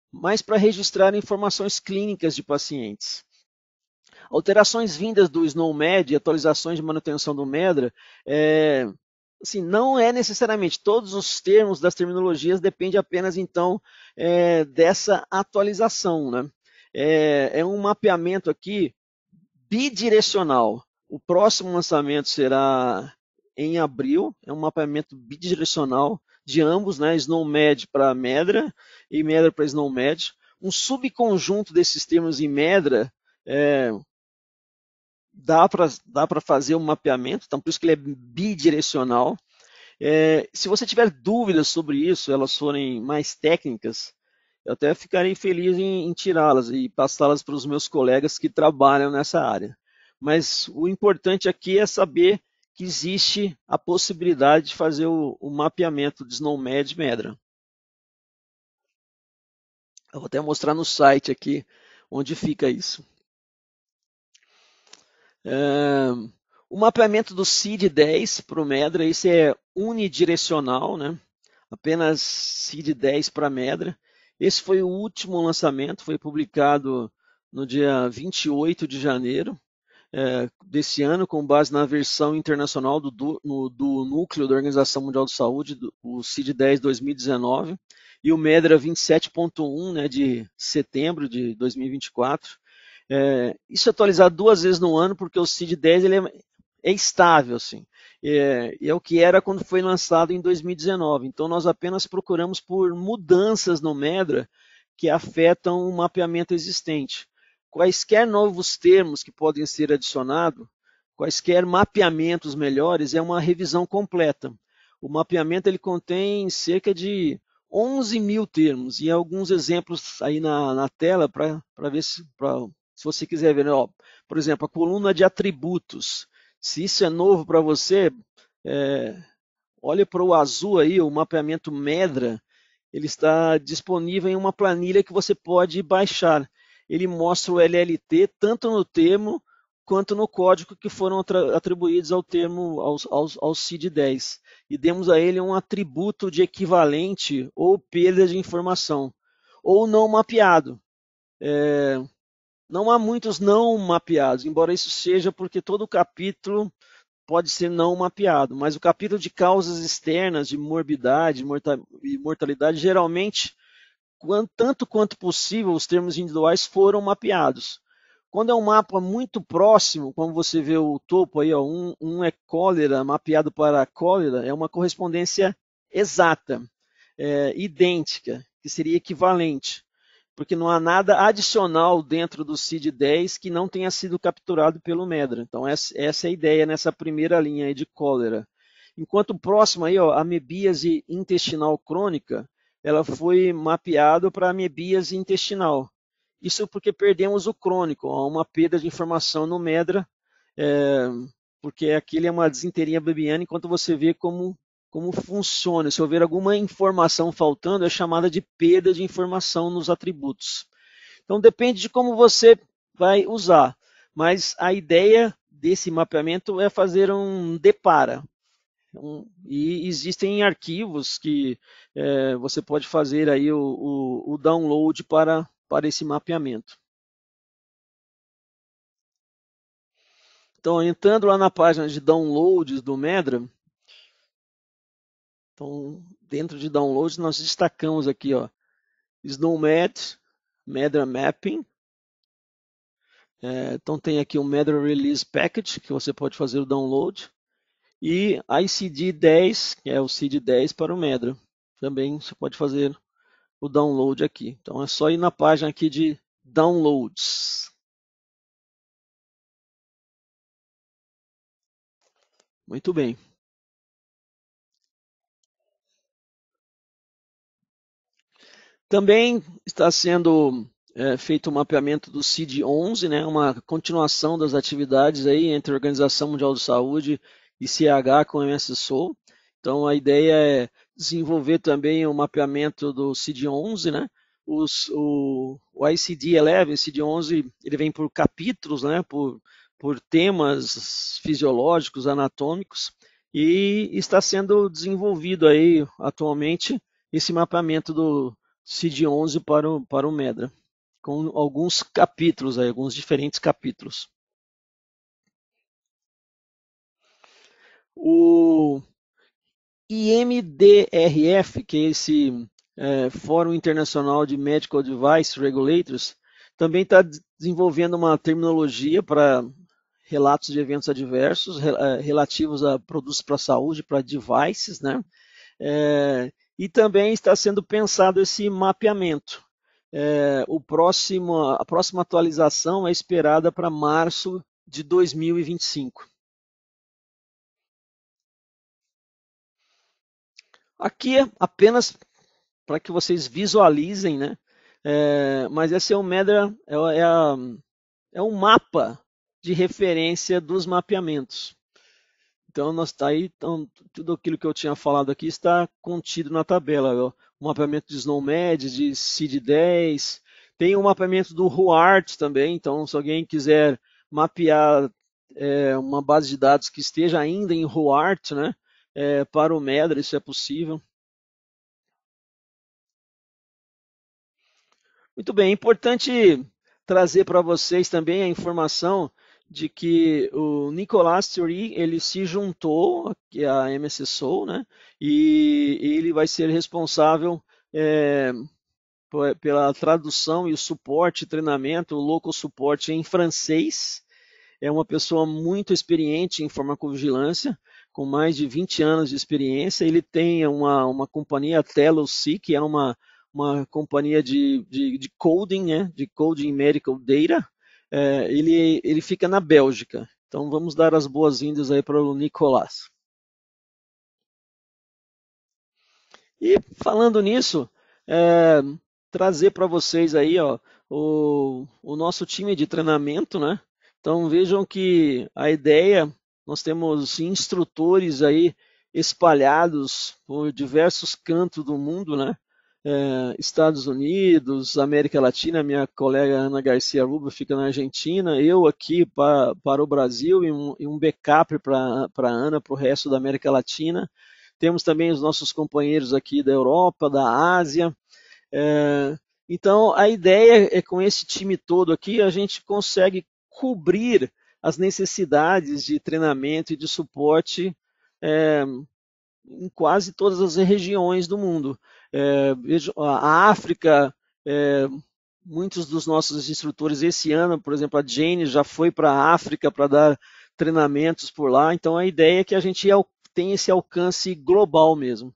mas para registrar informações clínicas de pacientes. Alterações vindas do SNOMED, atualizações de manutenção do Medra, assim, não é necessariamente todos os termos das terminologias, depende apenas então dessa atualização, né? É um mapeamento aqui bidirecional. O próximo lançamento será em abril, é um mapeamento bidirecional de ambos, né? SNOMED para Medra e Medra para SNOMED. Um subconjunto desses termos em Medra dá para fazer um mapeamento, então por isso que ele é bidirecional. Se você tiver dúvidas sobre isso, elas forem mais técnicas, eu até ficarei feliz em tirá-las e passá-las para os meus colegas que trabalham nessa área. Mas o importante aqui é saber que existe a possibilidade de fazer o mapeamento de SNOMED Medra. Eu vou até mostrar no site aqui onde fica isso. O mapeamento do CID-10 para o Medra, esse é unidirecional, né? Apenas CID-10 para Medra. Esse foi o último lançamento, foi publicado no dia 28 de janeiro desse ano, com base na versão internacional do núcleo da Organização Mundial de Saúde, o CID-10 2019, e o Medra 27.1, né, de setembro de 2024. Isso é atualizado 2 vezes no ano, porque o CID-10 ele é estável, assim. É o que era quando foi lançado em 2019. Então, nós apenas procuramos por mudanças no Medra que afetam o mapeamento existente. Quaisquer novos termos que podem ser adicionados, quaisquer mapeamentos melhores, é uma revisão completa. O mapeamento ele contém cerca de 11 mil termos, e alguns exemplos aí na tela para ver se você quiser ver. Ó, por exemplo, a coluna de atributos. Se isso é novo para você, olhe para o azul aí, o mapeamento Medra, ele está disponível em uma planilha que você pode baixar. Ele mostra o LLT tanto no termo quanto no código que foram atribuídos ao termo, ao CID-10. E demos a ele um atributo de equivalente ou perda de informação, ou não mapeado. Não há muitos não mapeados, embora isso seja porque todo capítulo pode ser não mapeado, mas o capítulo de causas externas, de morbidade e mortalidade, geralmente, tanto quanto possível, os termos individuais foram mapeados. Quando é um mapa muito próximo, como você vê o topo aí, ó, um é cólera, mapeado para cólera, é uma correspondência exata, idêntica, que seria equivalente, porque não há nada adicional dentro do CID-10 que não tenha sido capturado pelo Medra. Então, essa é a ideia nessa primeira linha aí de cólera. Enquanto próximo aí, ó, a amebíase intestinal crônica, ela foi mapeada para amebíase intestinal. Isso porque perdemos o crônico, há uma perda de informação no Medra, porque aquele é uma desinteria babiana, enquanto você vê como funciona. Se houver alguma informação faltando, é chamada de perda de informação nos atributos. Então depende de como você vai usar, mas a ideia desse mapeamento é fazer um depara. E existem arquivos que você pode fazer aí o download para esse mapeamento. Então, entrando lá na página de downloads do Medra, então, dentro de downloads, nós destacamos aqui, ó, SNOMED, Medra Mapping. Então, tem aqui o Medra Release Package, que você pode fazer o download. E ICD-10, que é o CID-10 para o Medra. Também você pode fazer o download aqui. Então, é só ir na página aqui de downloads. Muito bem. Também está sendo feito o mapeamento do CID-11, né, uma continuação das atividades aí entre a Organização Mundial de Saúde e CH com o MSSO. Então, a ideia é desenvolver também o mapeamento do CID-11, né? O ICD-11, CID-11, ele vem por capítulos, né, por temas fisiológicos, anatômicos, e está sendo desenvolvido aí atualmente esse mapeamento do CID-11 para o Medra, com alguns capítulos, aí, alguns diferentes capítulos. O IMDRF, que é esse Fórum Internacional de Medical Device Regulators, também está desenvolvendo uma terminologia para relatos de eventos adversos relativos a produtos para a saúde, para devices, né? E também está sendo pensado esse mapeamento. A próxima atualização é esperada para março de 2025. Aqui é apenas para que vocês visualizem, né? Mas esse é o Medra, é um mapa de referência dos mapeamentos. Então, então, tudo aquilo que eu tinha falado aqui está contido na tabela. Ó. O mapeamento de SNOMED, de CID-10, tem o mapeamento do RUART também. Então, se alguém quiser mapear uma base de dados que esteja ainda em RUART, né, para o Medra, isso é possível. Muito bem, é importante trazer para vocês também a informação de que o Nicolas Thury, ele se juntou aqui à MSSO, né? E ele vai ser responsável pela tradução e o suporte, treinamento, o local suporte em francês. É uma pessoa muito experiente em farmacovigilância, com mais de 20 anos de experiência. Ele tem uma companhia, a TeloC, que é uma companhia de coding, né, de coding medical data. Ele fica na Bélgica. Então vamos dar as boas-vindas aí para o Nicolás. E falando nisso, trazer para vocês aí, ó, o nosso time de treinamento, né? Então vejam que a ideia, nós temos instrutores aí espalhados por diversos cantos do mundo, né? Estados Unidos, América Latina, minha colega Ana Garcia Rubio fica na Argentina, eu aqui para o Brasil e um backup para a Ana, para o resto da América Latina. Temos também os nossos companheiros aqui da Europa, da Ásia. É, então, a ideia é com esse time todo aqui, a gente consegue cobrir as necessidades de treinamento e de suporte é, em quase todas as regiões do mundo. A África, é, muitos dos nossos instrutores esse ano, por exemplo, a Jane já foi para a África para dar treinamentos por lá. Então a ideia é que a gente tenha esse alcance global mesmo.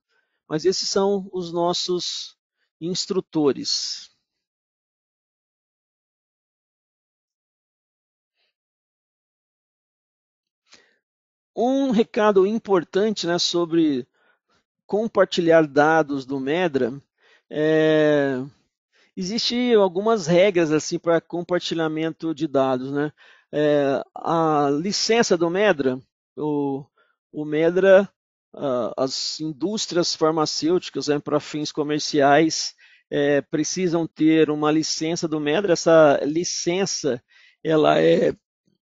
Mas esses são os nossos instrutores. Um recado importante, né, sobre compartilhar dados do Medra é, existem algumas regras assim para compartilhamento de dados, né? A licença do Medra, o, o Medra, as indústrias farmacêuticas, né, para fins comerciais precisam ter uma licença do Medra. Essa licença ela é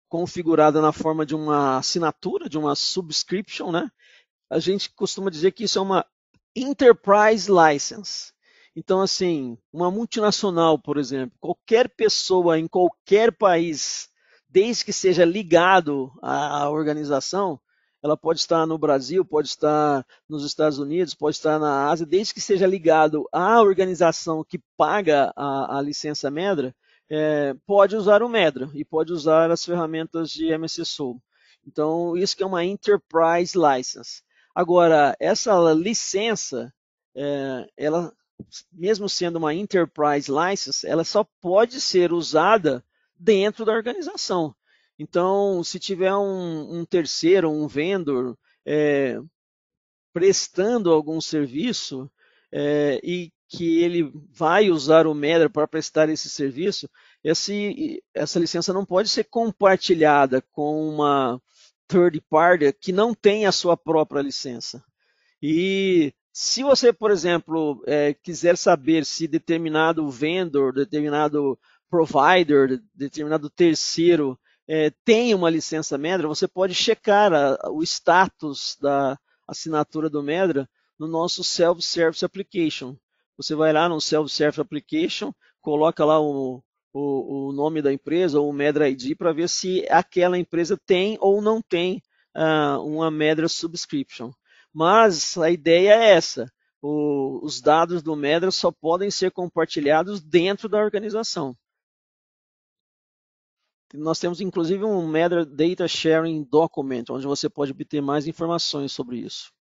configurada na forma de uma assinatura, de uma subscription, né? A gente costuma dizer que isso é uma enterprise license. Então, assim, uma multinacional, por exemplo, qualquer pessoa em qualquer país, desde que seja ligado à organização, ela pode estar no Brasil, pode estar nos Estados Unidos, pode estar na Ásia, desde que seja ligado à organização que paga a licença Medra, pode usar o Medra e pode usar as ferramentas de MSC Soul. Então, isso que é uma enterprise license. Agora, essa licença, ela, mesmo sendo uma enterprise license, ela só pode ser usada dentro da organização. Então, se tiver um terceiro, um vendor, prestando algum serviço e que ele vai usar o Medra para prestar esse serviço, essa licença não pode ser compartilhada com uma third party que não tem a sua própria licença. E se você, por exemplo, quiser saber se determinado vendor, determinado provider, determinado terceiro tem uma licença Medra, você pode checar o status da assinatura do Medra no nosso Self-Service Application. Você vai lá no Self-Service Application, coloca lá o nome da empresa ou o Medra ID para ver se aquela empresa tem ou não tem uma Medra Subscription. Mas a ideia é essa: os dados do Medra só podem ser compartilhados dentro da organização. Nós temos inclusive um Medra Data Sharing Document, onde você pode obter mais informações sobre isso.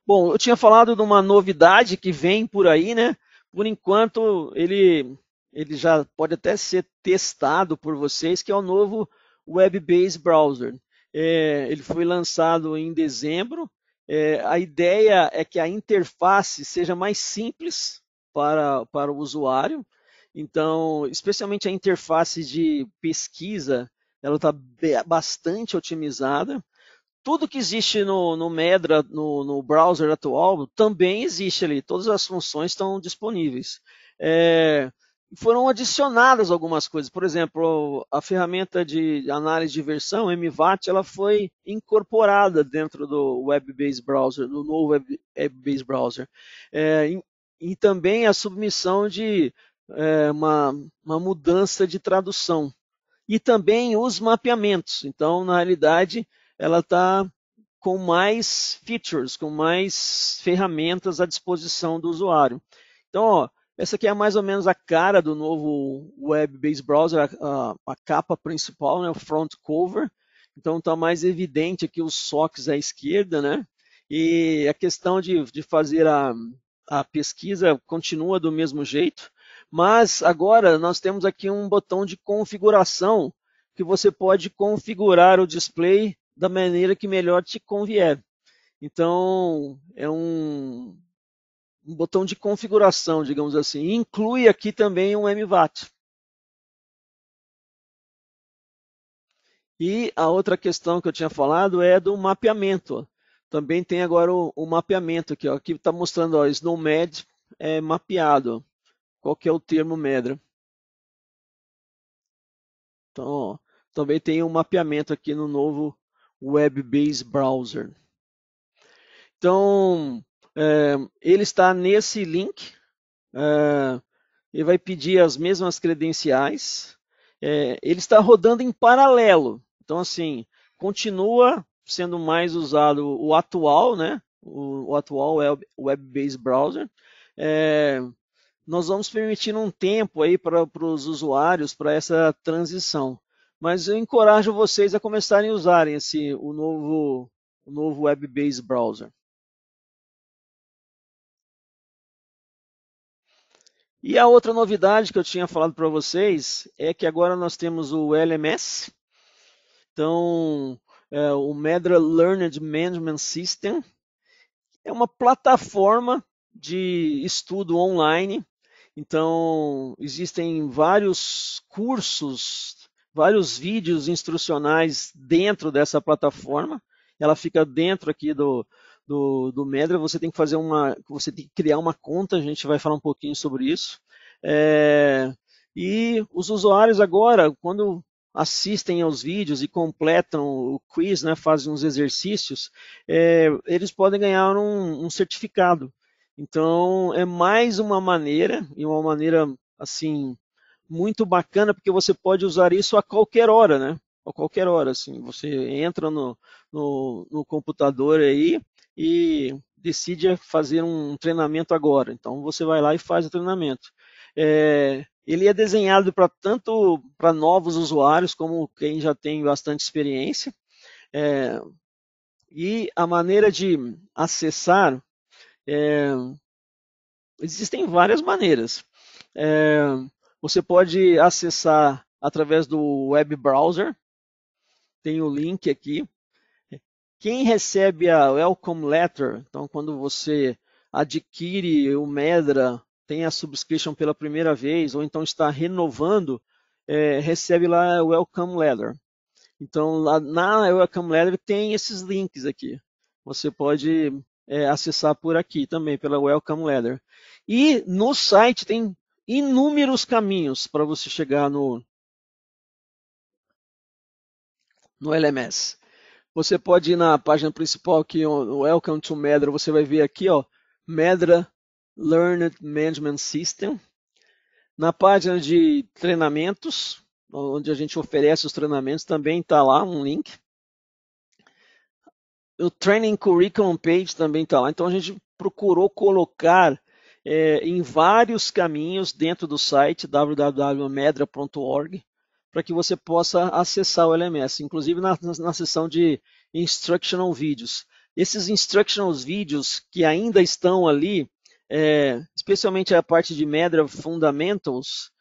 Bom, eu tinha falado de uma novidade que vem por aí, né? Por enquanto, ele já pode até ser testado por vocês, que é o novo Web-Based Browser. Ele foi lançado em dezembro. A ideia é que a interface seja mais simples para o usuário. Então, especialmente a interface de pesquisa, ela está bastante otimizada. Tudo que existe no Medra, no browser atual, também existe ali. Todas as funções estão disponíveis. Foram adicionadas algumas coisas. Por exemplo, a ferramenta de análise de versão, MVAT, ela foi incorporada dentro do Web-Based Browser, do novo Web-Based Browser. E também a submissão de uma mudança de tradução. E também os mapeamentos. Então, na realidade, ela está com mais features, com mais ferramentas à disposição do usuário. Então, ó, essa aqui é mais ou menos a cara do novo Web-Based Browser, a capa principal, né, o front cover. Então está mais evidente aqui os SOCs à esquerda, né? E a questão de fazer a pesquisa continua do mesmo jeito, mas agora nós temos aqui um botão de configuração que você pode configurar o display da maneira que melhor te convier. Então, é um botão de configuração, digamos assim. Inclui aqui também um MVAT. E a outra questão que eu tinha falado é do mapeamento. Também tem agora o mapeamento aqui, ó. Aqui está mostrando, ó, SNOMED é mapeado. Qual que é o termo Medra? Então, ó, também tem um mapeamento aqui no novo Web-Based Browser. Então, ele está nesse link. Ele vai pedir as mesmas credenciais. Ele está rodando em paralelo. Então, assim, continua sendo mais usado o atual, né? O atual Web-Based Browser. Nós vamos permitir um tempo aí para os usuários para essa transição. Mas eu encorajo vocês a começarem a usarem o novo Web-Based Browser. E a outra novidade que eu tinha falado para vocês é que agora nós temos o LMS, então o Medra Learned Management System é uma plataforma de estudo online. Então existem vários cursos, vários vídeos instrucionais dentro dessa plataforma. Ela fica dentro aqui do Medra. Você tem que você tem que criar uma conta. A gente vai falar um pouquinho sobre isso. E os usuários agora, quando assistem aos vídeos e completam o quiz, né, fazem uns exercícios, eles podem ganhar um certificado. Então é mais uma maneira, e uma maneira assim muito bacana, porque você pode usar isso a qualquer hora, né? A qualquer hora, assim, você entra no computador aí e decide fazer um treinamento agora. Então você vai lá e faz o treinamento. Ele é desenhado para tanto para novos usuários como quem já tem bastante experiência. E a maneira de acessar, existem várias maneiras. Você pode acessar através do web browser, tem o link aqui. Quem recebe a Welcome Letter, então quando você adquire o Medra, tem a subscription pela primeira vez, ou então está renovando, recebe lá o Welcome Letter. Então, lá na Welcome Letter tem esses links aqui. Você pode acessar por aqui também, pela Welcome Letter. E no site tem inúmeros caminhos para você chegar no LMS. Você pode ir na página principal aqui, o Welcome to Medra, você vai ver aqui, ó, Medra Learned Management System. Na página de treinamentos, onde a gente oferece os treinamentos, também está lá um link. O Training Curriculum Page também está lá. Então a gente procurou colocar em vários caminhos dentro do site www.medra.org para que você possa acessar o LMS, inclusive na seção de Instructional Videos. Esses Instructional Videos que ainda estão ali, especialmente a parte de Medra Fundamentals,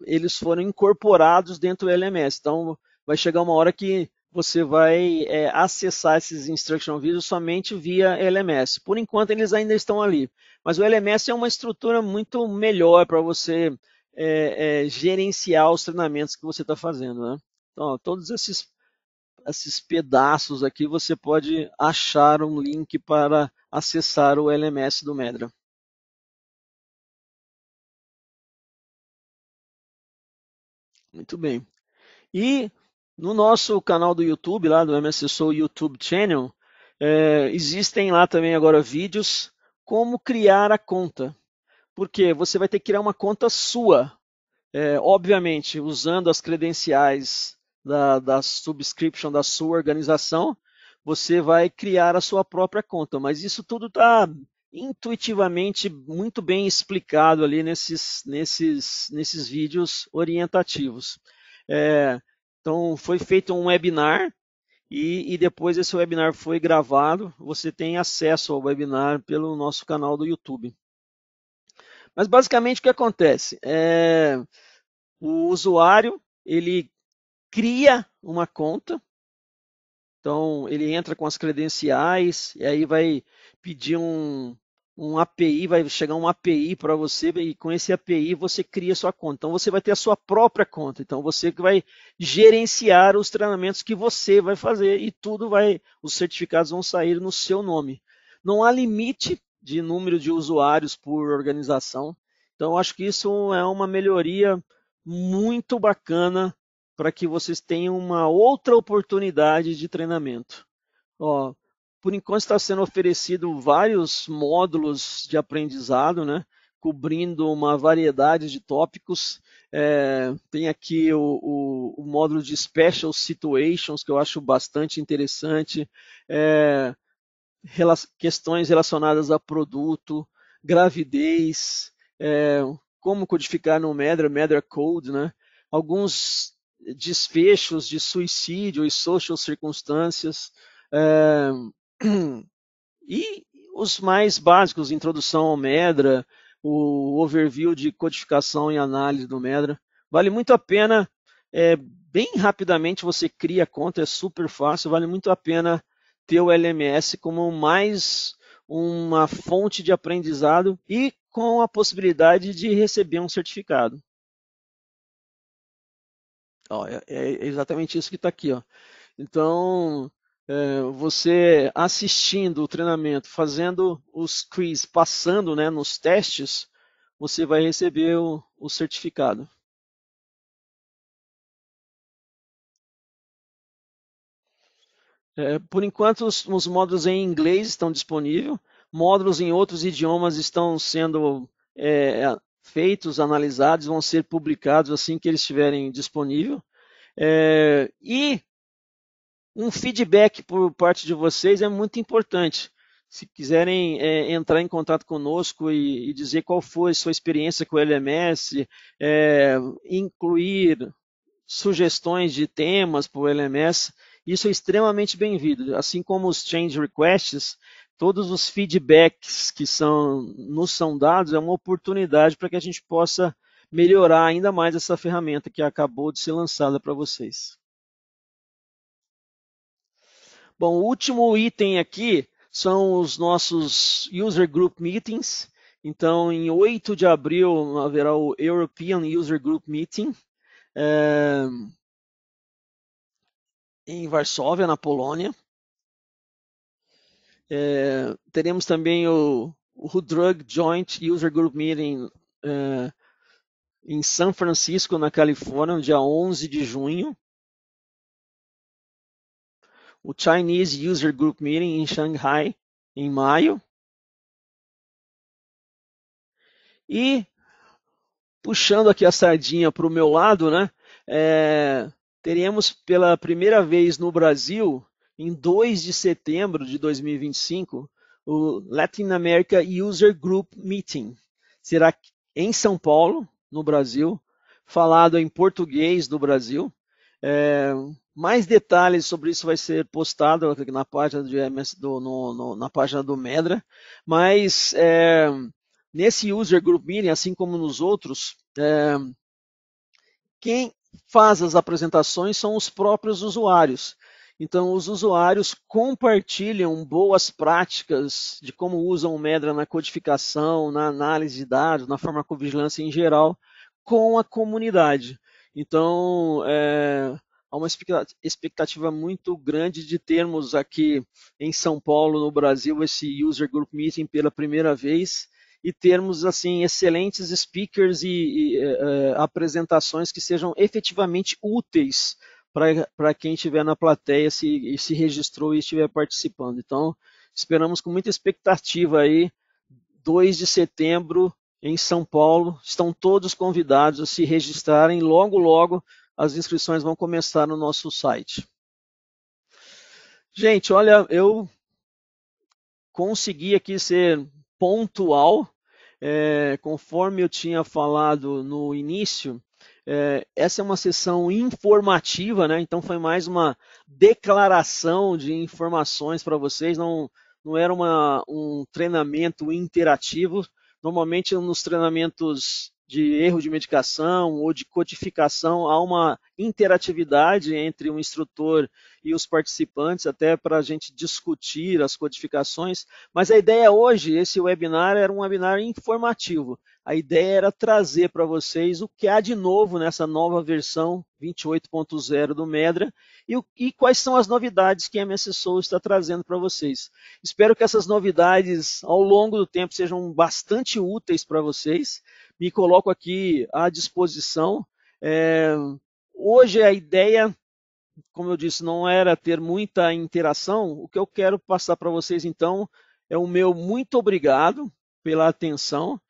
eles foram incorporados dentro do LMS. Então vai chegar uma hora que você vai acessar esses Instructional Videos somente via LMS. Por enquanto, eles ainda estão ali. Mas o LMS é uma estrutura muito melhor para você gerenciar os treinamentos que você está fazendo. Né? Então, ó, todos esses pedaços aqui, você pode achar um link para acessar o LMS do Medra. Muito bem. E no nosso canal do YouTube, lá do MS Soul YouTube Channel, existem lá também agora vídeos como criar a conta. Porque você vai ter que criar uma conta sua, obviamente usando as credenciais da subscription da sua organização, você vai criar a sua própria conta. Mas isso tudo está intuitivamente muito bem explicado ali nesses vídeos orientativos. Então, foi feito um webinar e depois esse webinar foi gravado. Você tem acesso ao webinar pelo nosso canal do YouTube. Mas basicamente o que acontece? O usuário ele cria uma conta, então ele entra com as credenciais e aí vai pedir um API, vai chegar um API para você e com esse API você cria sua conta. Então você vai ter a sua própria conta. Então você que vai gerenciar os treinamentos que você vai fazer e os certificados vão sair no seu nome. Não há limite de número de usuários por organização. Então eu acho que isso é uma melhoria muito bacana para que vocês tenham uma outra oportunidade de treinamento. Ó, por enquanto está sendo oferecido vários módulos de aprendizado, né, cobrindo uma variedade de tópicos. Tem aqui o módulo de Special Situations, que eu acho bastante interessante. É, questões relacionadas a produto, gravidez, como codificar no Medra Code, né? Alguns desfechos de suicídio e social circunstâncias, é, e os mais básicos, introdução ao Medra, o overview de codificação e análise do Medra. Vale muito a pena, bem rapidamente você cria a conta, é super fácil, vale muito a pena ter o LMS como mais uma fonte de aprendizado e com a possibilidade de receber um certificado. Ó, é exatamente isso que está aqui. Ó. Então, você assistindo o treinamento, fazendo os quiz, passando, né, nos testes, você vai receber o certificado. Por enquanto, os módulos em inglês estão disponíveis, módulos em outros idiomas estão sendo feitos, analisados, vão ser publicados assim que eles estiverem disponíveis. E um feedback por parte de vocês é muito importante. Se quiserem entrar em contato conosco e dizer qual foi a sua experiência com o LMS, incluir sugestões de temas para o LMS, isso é extremamente bem-vindo. Assim como os change requests, todos os feedbacks que nos são dados é uma oportunidade para que a gente possa melhorar ainda mais essa ferramenta que acabou de ser lançada para vocês. Bom, o último item aqui são os nossos User Group Meetings. Então, em 8 de abril haverá o European User Group Meeting em Varsóvia, na Polônia. Teremos também o Drug Joint User Group Meeting em São Francisco, na Califórnia, no dia 11 de junho. O Chinese User Group Meeting em Shanghai, em maio. E, puxando aqui a sardinha para o meu lado, né, teremos pela primeira vez no Brasil, em 2 de setembro de 2025, o Latin America User Group Meeting. Será em São Paulo, no Brasil, falado em português do Brasil. Mais detalhes sobre isso vai ser postado na página na página do Medra, mas nesse User Group Meeting, assim como nos outros, quem faz as apresentações são os próprios usuários. Então, os usuários compartilham boas práticas de como usam o Medra na codificação, na análise de dados, na farmacovigilância em geral, com a comunidade. Então, há uma expectativa muito grande de termos aqui em São Paulo, no Brasil, esse User Group Meeting pela primeira vez e termos assim excelentes speakers e apresentações que sejam efetivamente úteis para quem estiver na plateia se registrou e estiver participando. Então, esperamos com muita expectativa aí, 2 de setembro em São Paulo. Estão todos convidados a se registrarem. Logo, logo, as inscrições vão começar no nosso site. Gente, olha, eu consegui aqui ser pontual, conforme eu tinha falado no início, essa é uma sessão informativa, né? Então foi mais uma declaração de informações para vocês, não era um treinamento interativo. Normalmente nos treinamentos de erro de medicação ou de codificação, há uma interatividade entre o instrutor e os participantes, até para a gente discutir as codificações. Mas a ideia hoje, esse webinar, era um webinar informativo. A ideia era trazer para vocês o que há de novo nessa nova versão 28.0 do Medra e quais são as novidades que a MS Soul está trazendo para vocês. Espero que essas novidades, ao longo do tempo, sejam bastante úteis para vocês. Me coloco aqui à disposição. Hoje a ideia, como eu disse, não era ter muita interação. O que eu quero passar para vocês, então, é o meu muito obrigado pela atenção.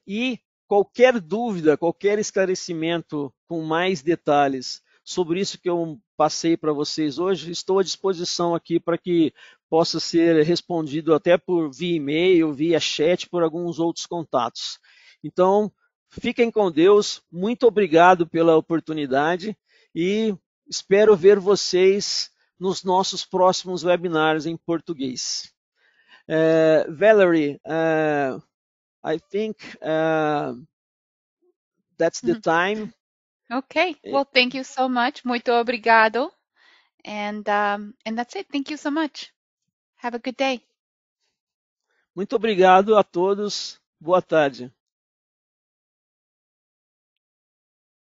E qualquer dúvida, qualquer esclarecimento com mais detalhes sobre isso que eu passei para vocês hoje, estou à disposição aqui para que possa ser respondido até por via e-mail, via chat, por alguns outros contatos. Então, fiquem com Deus, muito obrigado pela oportunidade e espero ver vocês nos nossos próximos webinars em português. Valerie, I think that's the time. Okay. Well, thank you so much. Muito obrigado. And that's it. Thank you so much. Have a good day. Muito obrigado a todos. Boa tarde.